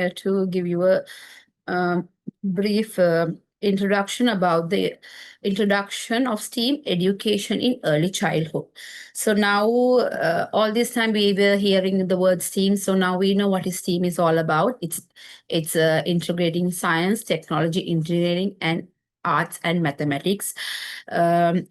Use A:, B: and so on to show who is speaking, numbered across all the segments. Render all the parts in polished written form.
A: here to give you a brief introduction about the introduction of STEAM education in early childhood. So now, all this time we were hearing the word STEAM, so now we know what STEAM is all about. It's integrating science, technology, engineering, and arts and mathematics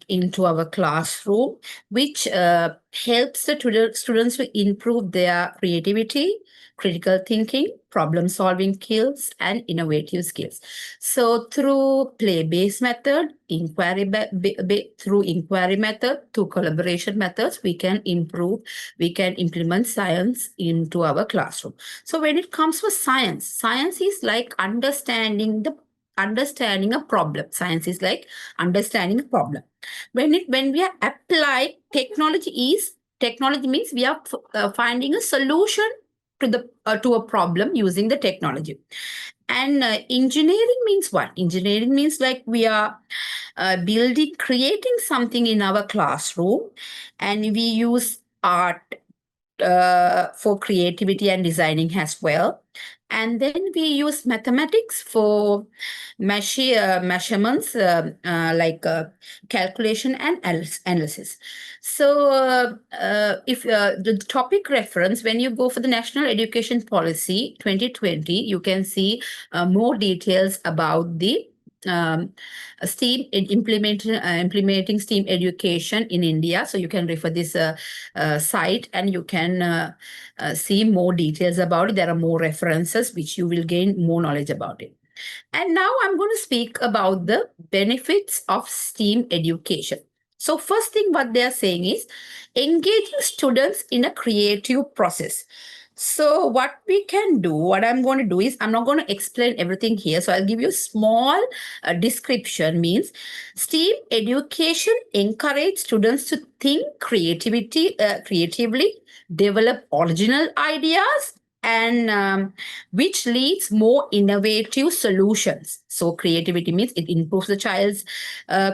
A: into our classroom, which helps the students to improve their creativity, critical thinking, problem solving skills, and innovative skills. So through play-based method, through inquiry method, through collaboration methods, we can implement science into our classroom. So when it comes to science, science is like understanding a problem. Science is like understanding a problem. When we are applied, technology means we are finding a solution to a problem using the technology. And engineering means what? Engineering means like we are creating something in our classroom, and we use art for creativity and designing as well. And then we use mathematics for measurements, like calculation and analysis. So if the topic reference, when you go for the National Education Policy 2020, you can see more details about the STEAM implementing STEAM education in India. So you can refer this site, and you can see more details about it. There are more references which you will gain more knowledge about it. And now I'm going to speak about the benefits of STEAM education. So first thing what they are saying is engaging students in a creative process. So what I'm going to do is, I'm not going to explain everything here. So I'll give you a small description. Means STEAM education encourages students to think creatively, develop original ideas, and which leads more innovative solutions. So creativity means it improves the child's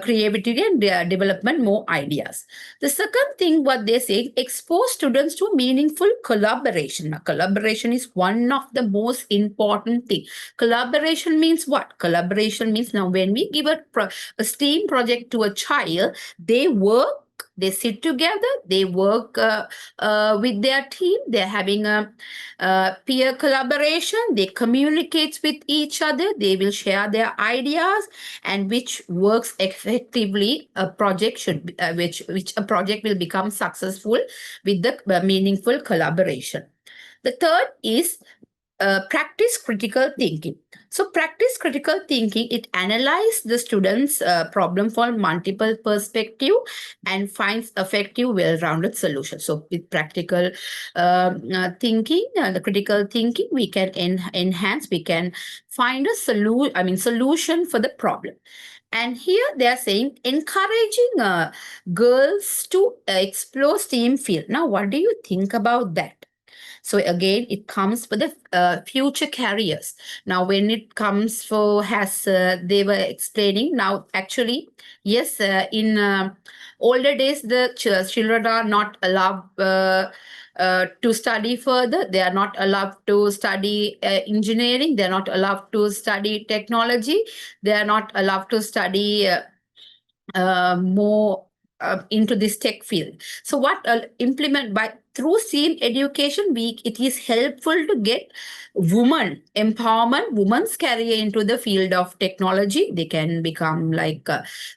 A: creativity and development more ideas. The second thing what they say, expose students to meaningful collaboration. Now, collaboration is one of the most important thing. Collaboration means what? Collaboration means now when we give a STEAM project to a child, they sit together, they work with their team, they're having a peer collaboration, they communicate with each other, they will share their ideas, and which works effectively, a project which a project will become successful with the meaningful collaboration. The third is practice critical thinking. So practice critical thinking, it analyzes the students' problem from multiple perspective and finds effective, well-rounded solutions. So with practical thinking, the critical thinking, we can enhance, we can find a solution for the problem. And here they are saying encouraging girls to explore STEAM field. Now, what do you think about that? So again, it comes for the future careers. Now, when it comes for, as they were explaining, now actually, yes, in older days, the children are not allowed to study further. They are not allowed to study engineering. They are not allowed to study technology. They are not allowed to study more into this tech field. So what implement by through STEAM education week, it is helpful to get women empowerment, women's career into the field of technology. They can become like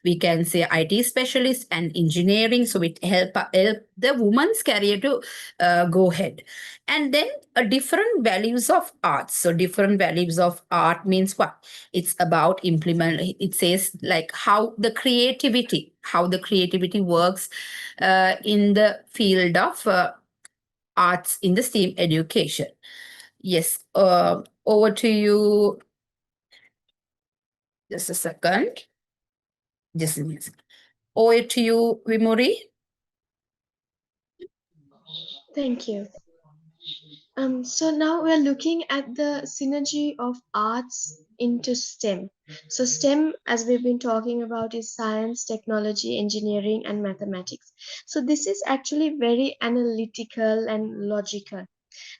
A: we can say IT specialists and engineering. So it help the women's career to go ahead. And then different values of art. So different values of art means what? It's about it says like how the creativity works in the field of arts in the STEAM education. Yes, over to you. Just a second. Just a minute. Over to you, Vimuri.
B: Thank you. So now we're looking at the synergy of arts into STEM. So STEM, as we've been talking about, is science, technology, engineering, and mathematics. So this is actually very analytical and logical.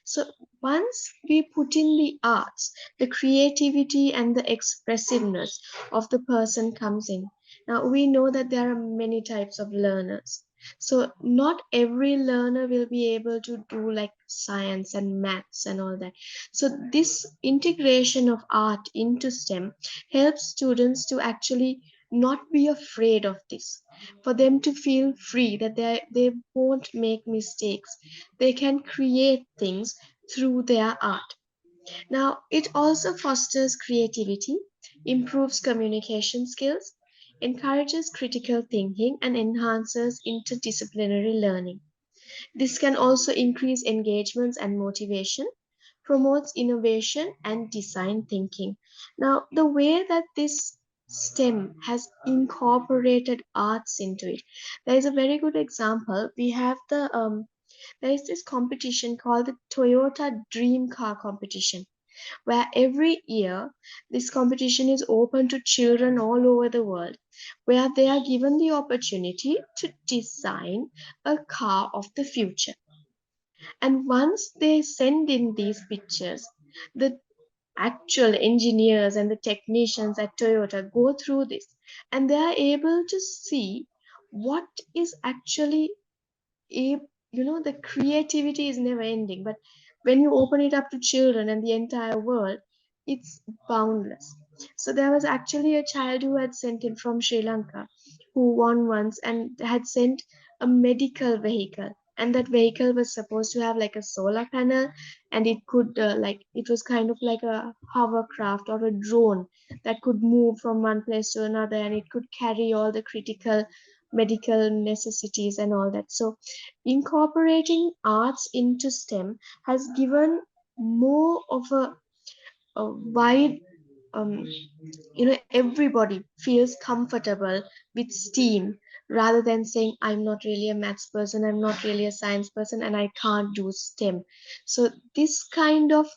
B: So once we put in the arts, the creativity and the expressiveness of the person comes in. Now we know that there are many types of learners. So not every learner will be able to do like science and maths and all that. So this integration of art into STEM helps students to actually not be afraid of this, for them to feel free that they won't make mistakes, they can create things through their art. Now, it also fosters creativity, improves communication skills, encourages critical thinking, and enhances interdisciplinary learning. This can also increase engagements and motivation, promotes innovation and design thinking. Now, the way that this STEM has incorporated arts into it, there is a very good example. We have there is this competition called the Toyota Dream Car Competition, where every year this competition is open to children all over the world, where they are given the opportunity to design a car of the future. And once they send in these pictures, the actual engineers and the technicians at Toyota go through this, and they are able to see what is actually a, the creativity is never ending, but when you open it up to children and the entire world, it's boundless. So there was actually a child who had sent in from Sri Lanka, who won once and had sent a medical vehicle, and that vehicle was supposed to have like a solar panel, and it could it was kind of like a hovercraft or a drone that could move from one place to another, and it could carry all the critical medical necessities and all that. So incorporating arts into STEM has given more of a wide, everybody feels comfortable with STEAM rather than saying, I'm not really a maths person, I'm not really a science person, and I can't do STEM. So this kind of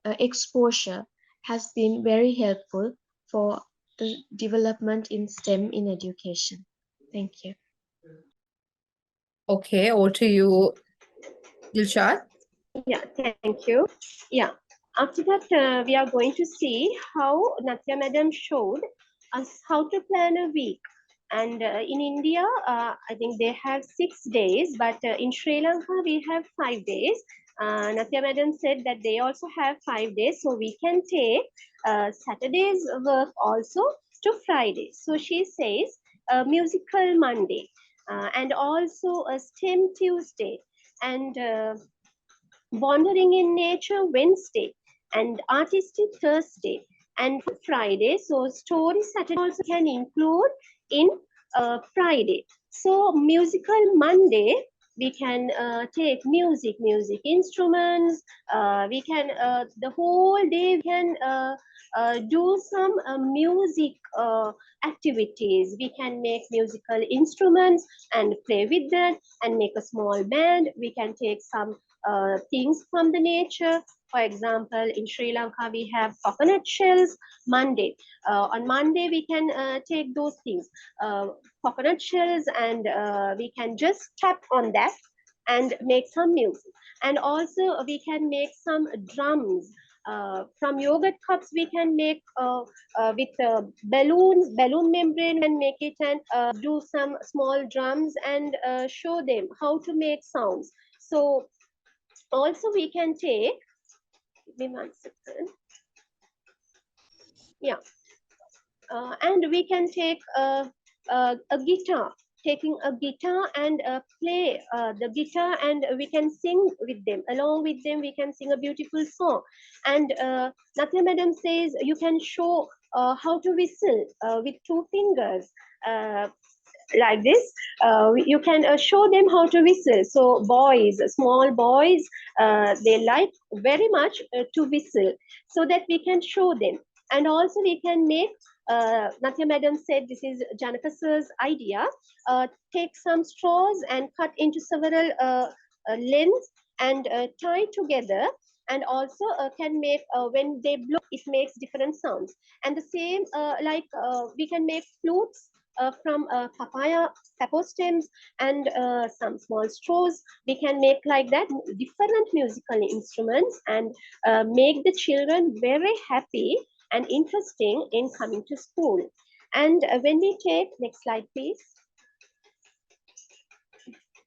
B: exposure has been very helpful for the development in STEM in education. Thank you.
A: Okay, over to you, Dilshad.
C: Yeah, thank you. Yeah, after that, we are going to see how Natya Madam showed us how to plan a week. And in India, I think they have 6 days, but in Sri Lanka, we have 5 days. Natya Madam said that they also have 5 days, so we can take Saturday's work also to Friday. So she says musical Monday and also a STEM Tuesday and Wandering in Nature Wednesday and Artistic Thursday and Friday. So story Saturday also can include in Friday. So musical Monday, we can take music instruments. We can the whole day we can do some music activities. We can make musical instruments and play with that and make a small band. We can take some things from the nature. For example, in Sri Lanka, we have coconut shells. On Monday, we can take those things, coconut shells, and we can just tap on that and make some music. And also, we can make some drums. From yogurt cups, we can make with balloon membrane, and make it and do some small drums and show them how to make sounds. So also we can take, give me 1 second. Yeah, and we can take a guitar, taking a guitar and play the guitar, and we can sing with them. Along with them, we can sing a beautiful song. And Natya Madam says you can show how to whistle with 2 fingers. Like this, you can show them how to whistle. So boys, small boys, they like very much to whistle, so that we can show them. And also we can make, Natya Madam said this is Janaka sir's idea, take some straws and cut into several lengths and tie together, and also can make, when they blow, it makes different sounds. And the same, we can make flutes from papaya sappo stems and some small straws. We can make like that different musical instruments and make the children very happy and interesting in coming to school. And when we take, next slide please.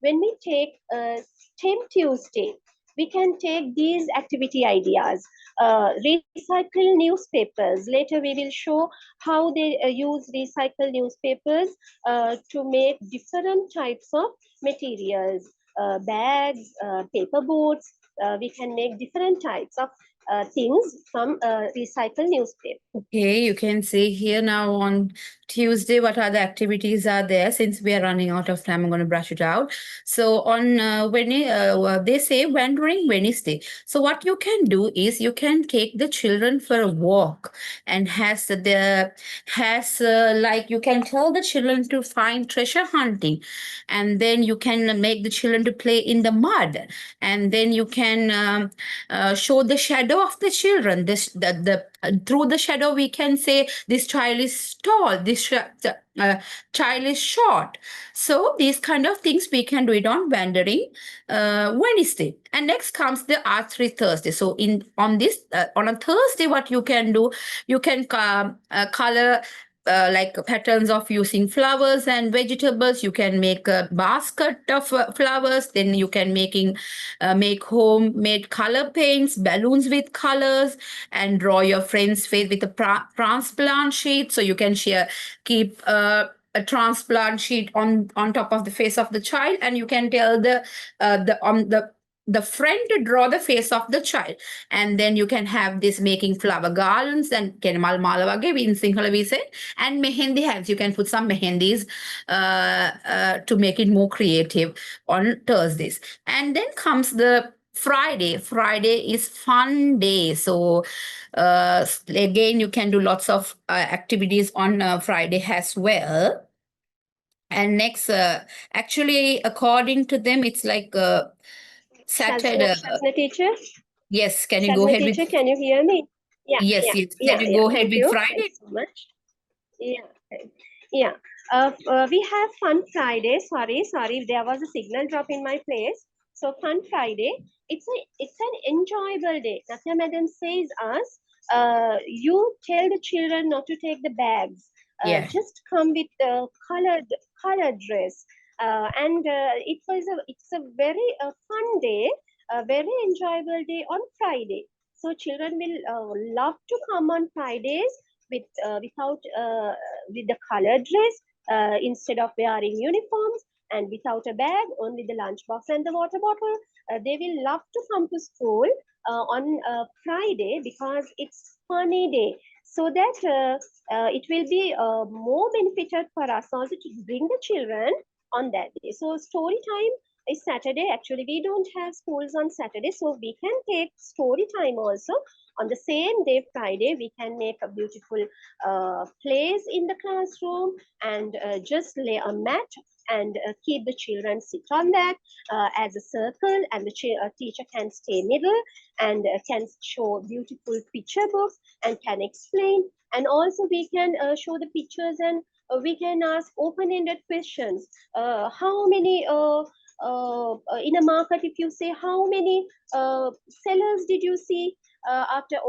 C: When we take STEM Tuesday, we can take these activity ideas, recycle newspapers. Later we will show how they use recycle newspapers to make different types of materials, bags, paper boats. We can make different types of things from recycle newspaper.
A: Okay, you can see here now on Tuesday what other activities are there. Since we are running out of time, I'm going to brush it out. So on they say Wandering Wednesday. So what you can do is you can take the children for a walk and like you can tell the children to find treasure hunting, and then you can make the children to play in the mud, and then you can show the shadow of the children. Through the shadow we can say this child is tall, this child is short. So these kind of things we can do it on Wandering Wednesday. And next comes the Art 3 Thursday. So on a Thursday, what you can do, you can color like patterns of using flowers and vegetables. You can make a basket of flowers. Then you can make homemade color paints, balloons with colors, and draw your friend's face with a transplant sheet. So you can keep a transplant sheet on top of the face of the child, and you can tell the friend to draw the face of the child, and then you can have this making flower garlands and kenamal mala wage in Sinhala we say, and mehendi hands. You can put some mehendis to make it more creative on Thursdays. And then comes the Friday. Friday is fun day. So again, you can do lots of activities on Friday as well. And next, actually, according to them, it's like Saturday.
C: Shazna teacher,
A: Yes, can you go ahead
C: teacher,
A: with?
C: can you hear me?
A: Yes, can you go ahead
C: Thank
A: with
C: you.
A: Friday?
C: Thanks so much. Yeah. We have Fun Friday. Sorry, there was a signal drop in my place. So Fun Friday, it's an enjoyable day. Natya Madam says us, you tell the children not to take the bags.
A: Yeah.
C: Just come with the colored dress. And it's a very fun day, a very enjoyable day on Friday. So children will love to come on Fridays with the colored dress instead of wearing uniforms, and without a bag, only the lunchbox and the water bottle. They will love to come to school on Friday because it's funny day. So that it will be more beneficial for us also to bring the children on that day. So story time is Saturday. Actually, we don't have schools on Saturday, so we can take story time also. On the same day, Friday, we can make a beautiful plays in the classroom and just lay a mat and keep the children sit on that as a circle, and the teacher can stay middle and can show beautiful picture books and can explain. And also we can show the pictures, and we can ask open-ended questions. How many in a market, if you say how many sellers did you see after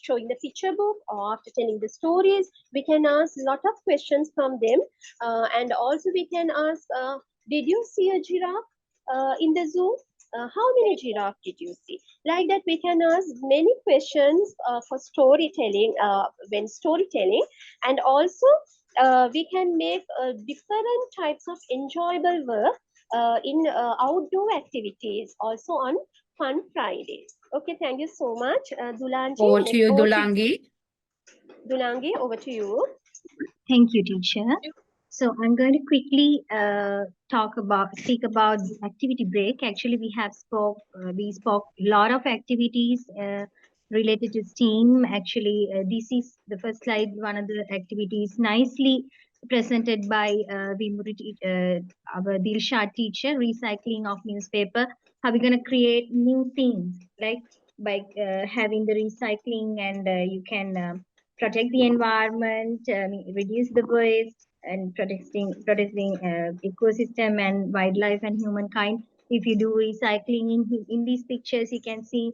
C: showing the picture book or after telling the stories, we can ask a lot of questions from them. And also we can ask, did you see a giraffe in the zoo? How many giraffe did you see? Like that, we can ask many questions for storytelling, when storytelling. And also we can make different types of enjoyable work in outdoor activities also on Fun Fridays. Okay, thank you so much. Dulanji,
A: Over to you, Dulangi.
C: Dulangi, over to you.
D: Thank you, teacher. So I'm going to quickly speak about the activity break. Actually, we spoke a lot of activities related to STEAM. Actually, this is the first slide. One of the activities nicely presented by our Dilsha teacher, recycling of newspaper. How we're going to create new things, like by having the recycling, and you can protect the environment, reduce the waste, and protecting ecosystem and wildlife and humankind. If you do recycling in these pictures, you can see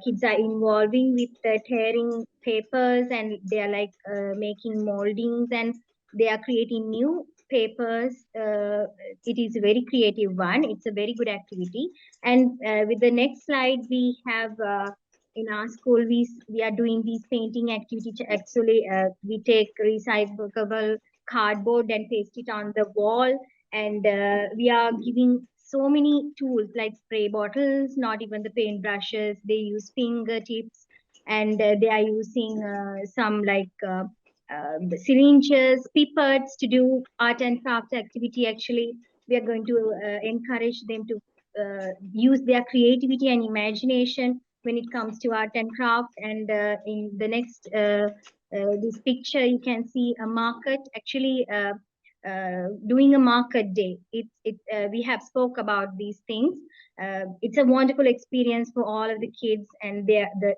D: kids are involving with tearing papers, and they are like making moldings, and they are creating new papers. It is a very creative one. It's a very good activity. And with the next slide, we have in our school, we are doing these painting activity. Actually, we take recyclable cardboard and paste it on the wall, and we are giving so many tools like spray bottles, not even the paint brushes. They use fingertips, and they are using some like syringes, pipettes to do art and craft activity. Actually, we are going to encourage them to use their creativity and imagination when it comes to art and craft. And in the next this picture, you can see a market actually doing a market day. We have spoke about these things. It's a wonderful experience for all of the kids, and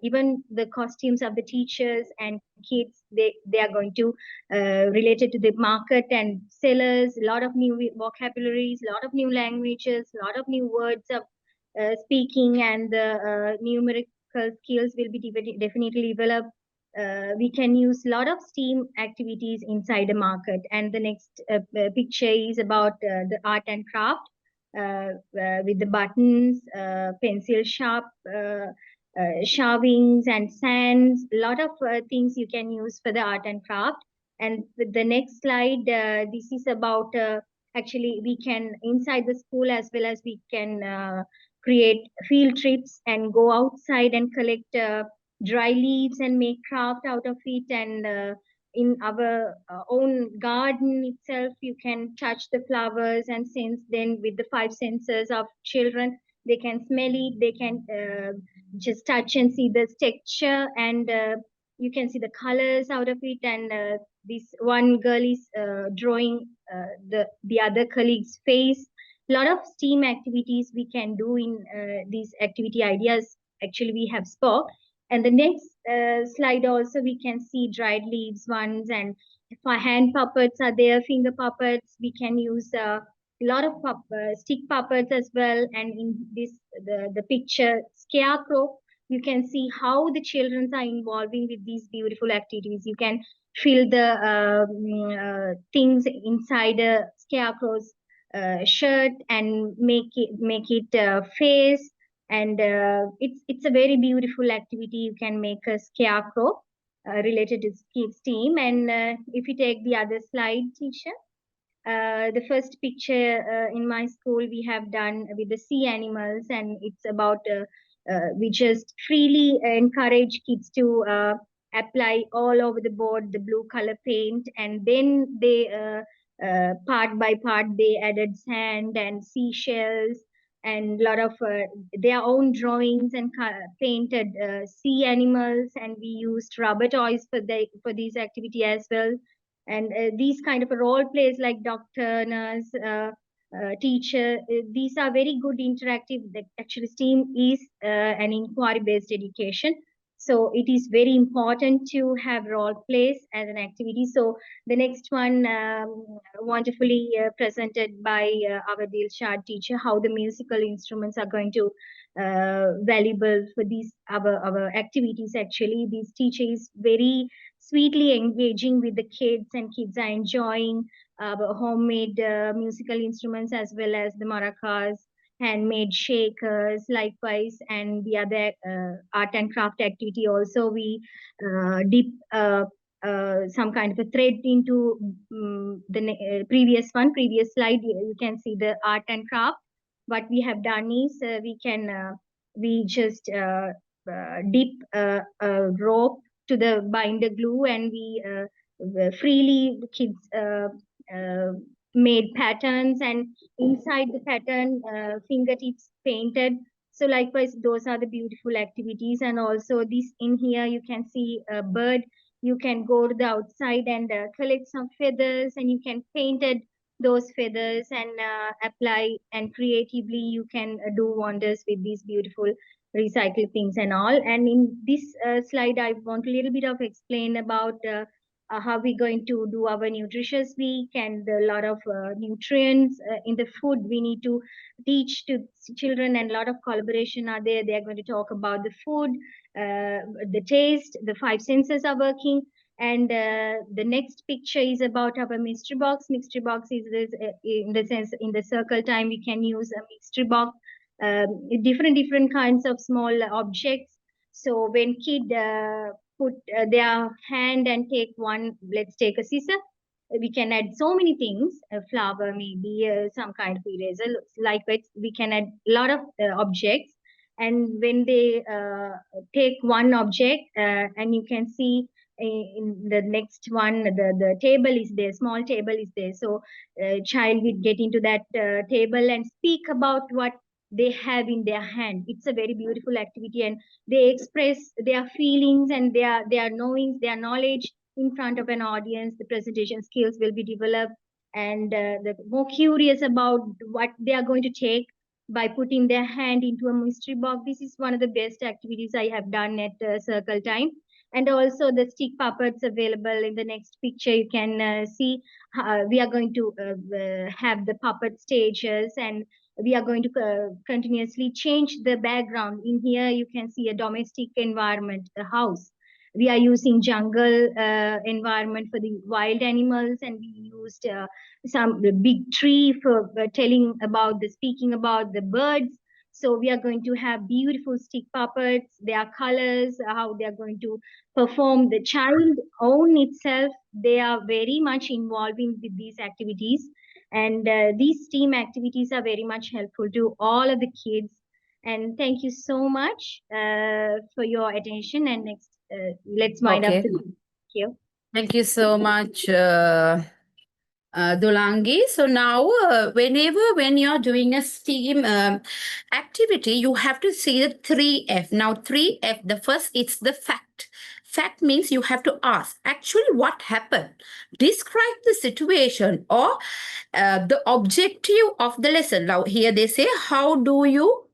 D: even the costumes of the teachers and kids, they are going to related to the market and sellers. A lot of new vocabularies, a lot of new languages, a lot of new words of speaking, and the numerical skills will be definitely developed. We can use a lot of STEAM activities inside the market. And the next picture is about the art and craft with the buttons, pencil sharp, sharpings and sands, a lot of things you can use for the art and craft. And with the next slide, this is about actually we can inside the school, as well as we can create field trips and go outside and collect dry leaves and make craft out of it. And in our own garden itself, you can touch the flowers and sense. Then with the 5 senses of children, they can smell it, they can just touch and see the texture, and you can see the colors out of it. And this one girl is drawing the other colleague's face. A lot of STEAM activities we can do in these activity ideas. Actually, we have spoke. And the next slide also, we can see dried leaves ones, and for hand puppets are there, finger puppets. We can use a lot of stick puppets as well. And in this, the picture scarecrow, you can see how the children are involving with these beautiful activities. You can feel the things inside a scarecrow's shirt and make it face. And it's a very beautiful activity. You can make a scarecrow related to kids team. And if you take the other slide, teacher, the first picture in my school we have done with the sea animals, and it's about we just freely encourage kids to apply all over the board the blue color paint, and then they part by part they added sand and seashells and a lot of their own drawings and painted sea animals. And we used rubber toys for these activity as well. And these kind of role plays like doctor, nurse, teacher, these are very good interactive. Actually, STEAM is an inquiry based education, so it is very important to have role plays as an activity. So the next one, wonderfully presented by our Dilshad teacher, how the musical instruments are going to valuable for these our activities. Actually, this teacher is very sweetly engaging with the kids, and kids are enjoying homemade musical instruments as well as the maracas, handmade shakers, likewise. And the other art and craft activity also, we dip some kind of a thread into the previous slide. You can see the art and craft. What we have done is we just dip a rope to the binder glue, and we freely the kids made patterns, and inside the pattern fingertips painted. So likewise, those are the beautiful activities. And also this in here, you can see a bird. You can go to the outside and collect some feathers, and you can paint it those feathers and apply, and creatively you can do wonders with these beautiful recycled things and all. And in this slide, I want a little bit of explain about how we're going to do our nutritious week, and a lot of nutrients in the food we need to teach to children, and a lot of collaboration are there. They're going to talk about the food, the taste, the five senses are working. And the next picture is about our mystery box. Mystery box is this, in the sense, in the circle time, we can use a mystery box, different kinds of small objects. So when kid put their hand and take one, let's take a scissor, we can add so many things, a flower, maybe some kind of eraser. Likewise, we can add a lot of objects. And when they take one object, and you can see in the next one, the table is there, small table is there. So child will get into that table and speak about what they have in their hand. It's a very beautiful activity, and they express their feelings and their knowings, their knowledge in front of an audience. The presentation skills will be developed, and the more curious about what they are going to take by putting their hand into a mystery box. This is one of the best activities I have done at Circle Time. And also the stick puppets available in the next picture. You can see we are going to have the puppet stages, and we are going to continuously change the background. In here, you can see a domestic environment, a house. We are using jungle environment for the wild animals, and we used some big tree for speaking about the birds. So we are going to have beautiful stick puppets, their colors, how they are going to perform. The child own itself, they are very much involving with these activities. And these team activities are very much helpful to all of the kids. And thank you so much for your attention. And next, let's wind up.
A: Okay.
D: Thank you.
A: Thank you so much, Dulangi. So now, when you're doing a STEAM activity, you have to see the 3F. Now, 3F, the first, it's the fact. Fact means you have to ask, actually, what happened? Describe the situation or the objective of the lesson. Now, here they say, what do you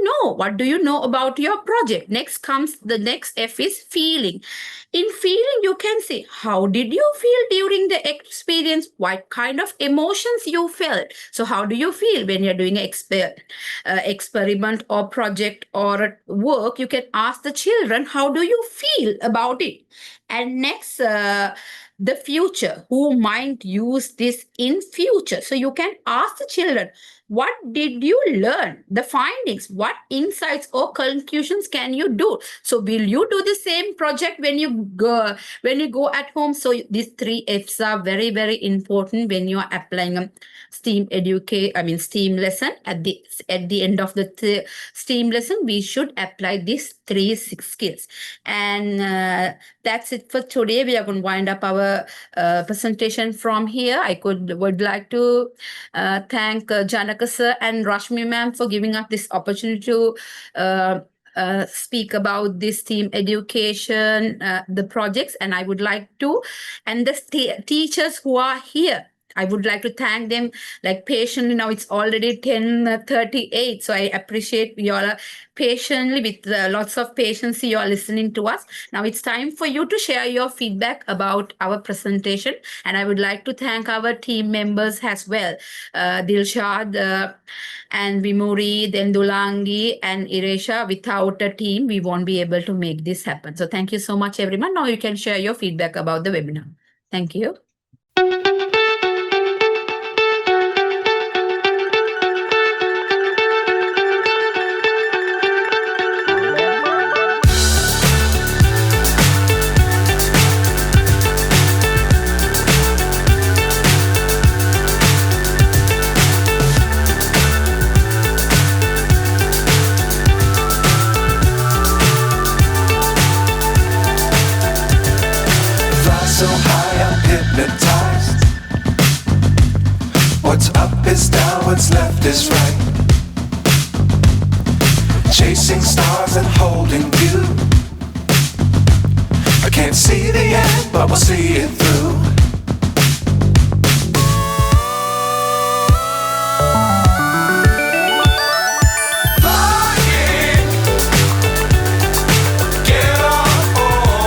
A: know? What do you know about your project? Next comes, the next F is feeling. In feeling, you can say, how did you feel during the experience? What kind of emotions you felt? So how do you feel when you're doing an experiment or project or work? You can ask the children, how do you feel about it? And next, the future, who might use this in future? So you can ask the children, what did you learn? The findings, what insights or conclusions can you do? So will you do the same project when you go at home? So these 3 F's are very, very important when you are applying a STEAM STEAM lesson. At the end of the STEAM lesson, we should apply these 3 skills. And that's it for today. We are going to wind up our presentation from here. I would like to thank Janaka sir and Rashmi ma'am for giving us this opportunity to speak about this STEAM education, the projects, and I would like to, and the teachers who are here, I would like to thank them like patiently. Now it's already 10:38. So I appreciate you all patiently, with lots of patience, you are listening to us. Now it's time for you to share your feedback about our presentation. And I would like to thank our team members as well. Dilshad and Vimuri, then Dulangi and Iresha. Without a team, we won't be able to make this happen. So thank you so much, everyone. Now you can share your feedback about the webinar. Thank you.
E: So high, I'm hypnotized. What's up is down, what's left is right. Chasing stars and holding you. I can't see the end, but we'll see